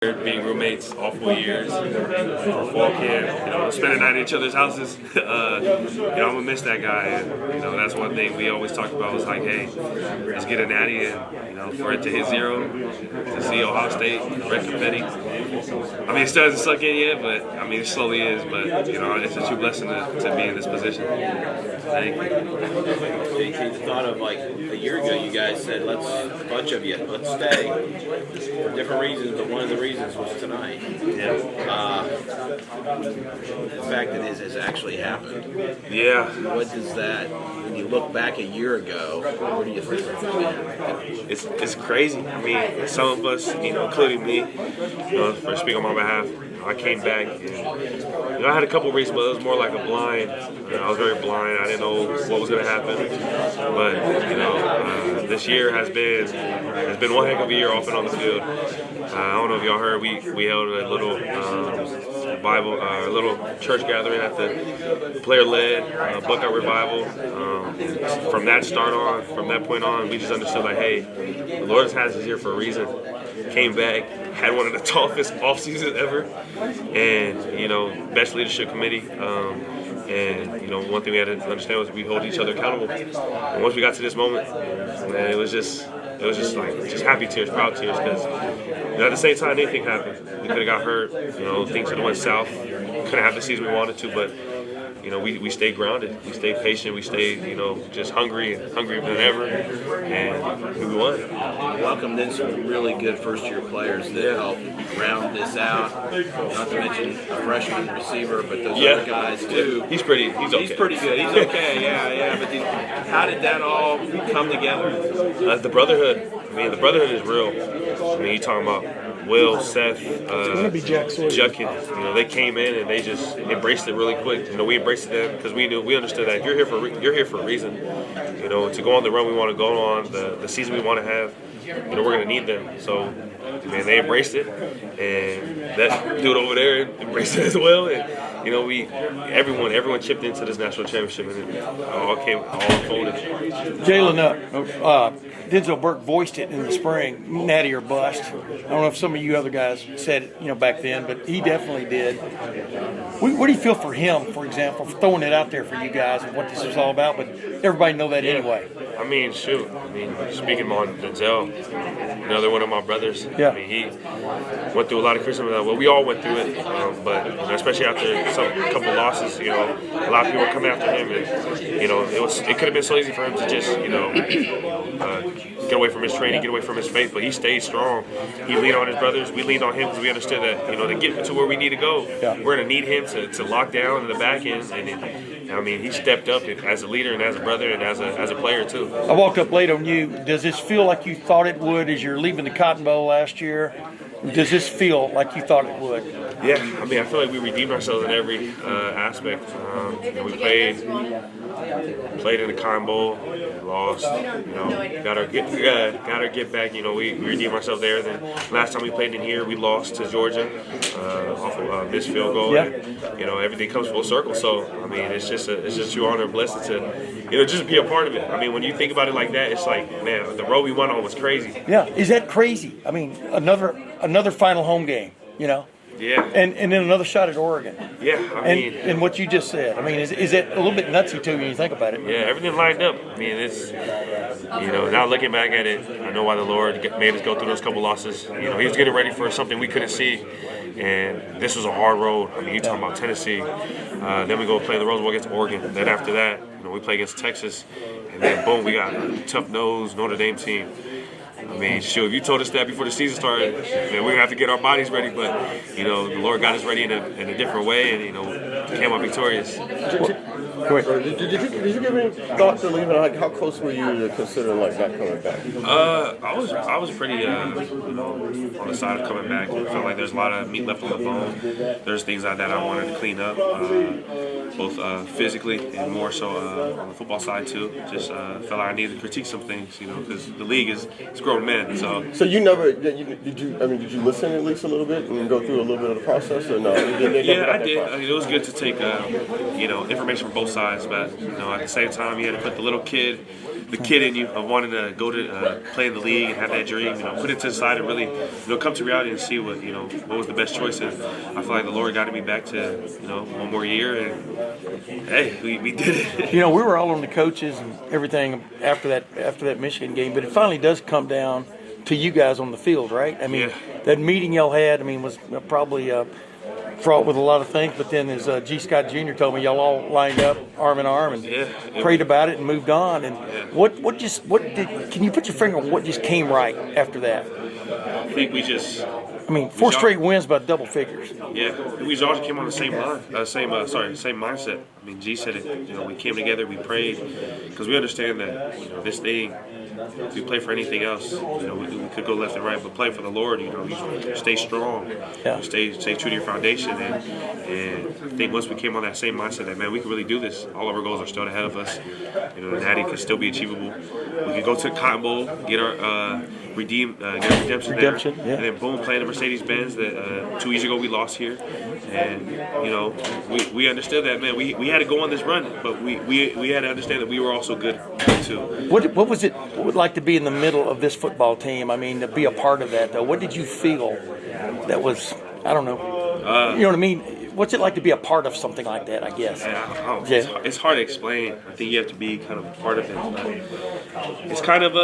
Being roommates all 4 years for fall camp, spending night at each other's houses. I'm gonna miss that guy, and that's one thing we always talked about was like, hey, let's get a natty, and for it to hit 0, to see Ohio State red confetti. I mean, it still hasn't sunk in yet, but I mean, it slowly is. But it's a true blessing to be in this position. Thank you. JT, the thought of like a year ago, you guys said, a bunch of you, let's stay for different reasons, but one of the reasons was tonight. Yeah. The fact that this has actually happened. Yeah. What does that, when you look back a year ago, what do you think of that? It's crazy. I mean, some of us, including me, for speaking on my behalf, I came back and I had a couple reasons, but it was more like a blind. I was very blind. I didn't know what was going to happen. But this year has been one heck of a year off and on the field. I don't know if y'all heard, we held a little a little church gathering at the player-led Buckeye revival. From that point on, we just understood like, hey, the Lord has us here for a reason. Came back, had one of the toughest off seasons ever, and best leadership committee. One thing we had to understand was we hold each other accountable. And once we got to this moment, man, it was just happy tears, proud tears, because at the same time anything happened. We could have got hurt, things could have went south. Couldn't have the season we wanted to, but we stayed grounded, we stayed patient, we stayed just hungrier than ever, and we won. Welcomed in some really good first-year players that helped round this out. Not to mention a freshman receiver, but those other guys too. He's okay. He's pretty good. He's okay. Yeah. But how did that all come together? The brotherhood. I mean, the brotherhood is real. I mean, you're talking about Will, Seth, Judkins. They came in and they just embraced it really quick. We embraced them because we understood that if you're here for a reason. To go on the run we want to go on, the season we want to have. We're going to need them. So, man, they embraced it, and that dude over there embraced it as well. And everyone chipped into this national championship, and it all unfolded. Jalen, Denzel Burke voiced it in the spring, natty or bust. I don't know if some of you other guys said it, back then, but he definitely did. What do you feel for him, for example, for throwing it out there for you guys and what this is all about? But everybody know that anyway. I mean, speaking on Denzel, another one of my brothers. Yeah. I mean, he went through a lot of criticism. Well, we all went through it, but especially after a couple losses, a lot of people were coming after him, and it could have been so easy for him to just get away from his training, get away from his faith, but he stayed strong. He leaned on his brothers. We leaned on him because we understood that to get to where we need to go, we're going to need him to lock down in the back end. And he stepped up as a leader and as a brother and as a player too. I walked up late on you. Does this feel like you thought it would as you're leaving the Cotton Bowl last year? Does this feel like you thought it would? Yeah, I feel like we redeemed ourselves in every aspect. We played in the Cotton Bowl, lost. Got our get back. We redeemed ourselves there. Then last time we played in here, we lost to Georgia off of a missed field goal. Yeah. And, everything comes full circle. So it's just a true honor and blessing to just be a part of it. When you think about it like that, it's like, man, the road we went on was crazy. Yeah, is that crazy? Another final home game. Yeah. And then another shot at Oregon. Yeah, and what you just said. Is it a little bit nutsy too when you think about it? Yeah, everything lined up. It's now looking back at it, I know why the Lord made us go through those couple losses. He was getting ready for something we couldn't see, and this was a hard road. You're talking about Tennessee. Then we go play the Rose Bowl against Oregon. Then after that, we play against Texas, and then boom, we got a tough-nosed Notre Dame team. If you told us that before the season started, we're going to have to get our bodies ready. But, the Lord got us ready in a different way, and, came out victorious. Did you give any thought to leaving? How close were you to considering not coming back? I was pretty on the side of coming back. I felt like there's a lot of meat left on the bone. There's things like that I wanted to clean up, both physically and more so on the football side too. Just felt like I needed to critique some things, because the league is grown men. So you never did you listen at least a little bit and go through a little bit of the process or no? Yeah, I did. It was good to take information from both both sides, but at the same time, you had to put the kid in you of wanting to go to play in the league and have that dream. Put it to the side and really come to reality and see what was the best choice. And I feel like the Lord guided me back to one more year, and hey, we did it. We were all on the coaches and everything after that Michigan game, but it finally does come down to you guys on the field, right? I mean, that meeting y'all had, was probably fraught with a lot of things, but then as G. Scott Jr. told me, y'all all lined up arm in arm and prayed about it and moved on. And can you put your finger on what just came right after that? I think we just. Four straight wins by double figures. Yeah, we all came on the same line, same mindset. G said it. We came together, we prayed, because we understand that this thing. If we play for anything else, we could go left and right, but play for the Lord, you stay strong, stay true to your foundation, and I think once we came on that same mindset that we can really do this. All of our goals are still ahead of us. The Natty could still be achievable. We could go to the Cotton Bowl, get our redemption there, and then boom, play in the Mercedes-Benz that 2 years ago we lost here, and we understood that we had to go on this run, but we had to understand that we were also good too. What was it like to be in the middle of this football team? To be a part of that, though. What did you feel that was, I don't know, you know what I mean? What's it like to be a part of something like that, I guess? It's hard to explain. I think you have to be kind of a part of it. But it's kind of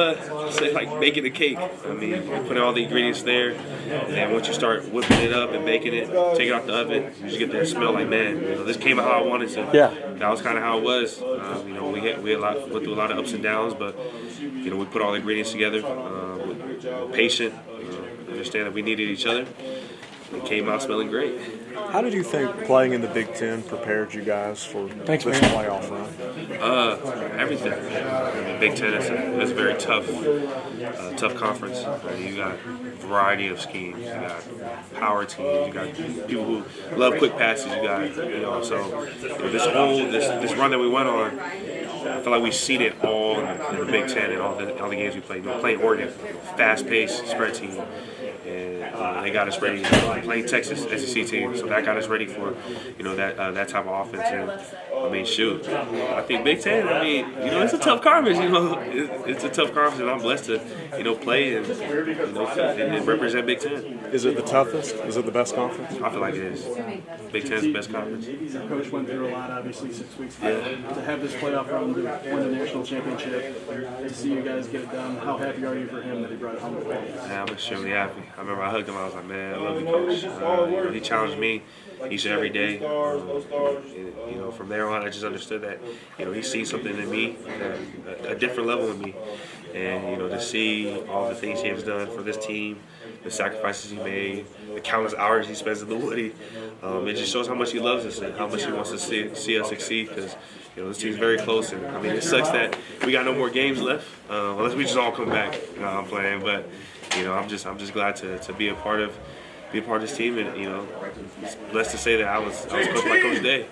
like baking a cake. You put all the ingredients there, and then once you start whipping it up and baking it, take it out the oven, you just get that smell like, this came out how I wanted to. Yeah. That was kind of how it was. We went through a lot of ups and downs, but we put all the ingredients together. We're patient. Understand that we needed each other. It came out smelling great. How did you think playing in the Big Ten prepared you guys for this playoff run? Everything. Big Ten is a very tough conference. You got a variety of schemes. You got power teams. You got people who love quick passes. You got this run that we went on. I feel like we've seen it all in the Big Ten and all the games we played. Playing Oregon, fast-paced spread team. And they got us ready. Playing Texas SEC team, so that got us ready for that type of offense. And I think Big Ten. It's a tough conference. It's a tough conference, and I'm blessed to play and represent Big Ten. Is it the toughest? Is it the best conference? I feel like it is. Big Ten's the best conference. Coach went through a lot, obviously, 6 weeks ago. To have this playoff run, to win the national championship, to see you guys get it done, how happy are you for him that he brought it home? I'm extremely happy. I remember I hugged him. I was like, man, I love you, Coach. He challenged me each and every day. From there on, I just understood that, he sees something in me, a different level in me. And, to see all the things he has done for this team, the sacrifices he made, the countless hours he spends in the Woody, it just shows how much he loves us and how much he wants to see us succeed, because, this team's very close. And, it sucks that we got no more games left, unless we just all come back. I'm playing, but, I'm just glad to be a part of this team, and it's blessed to say that I was coached by Coach Day.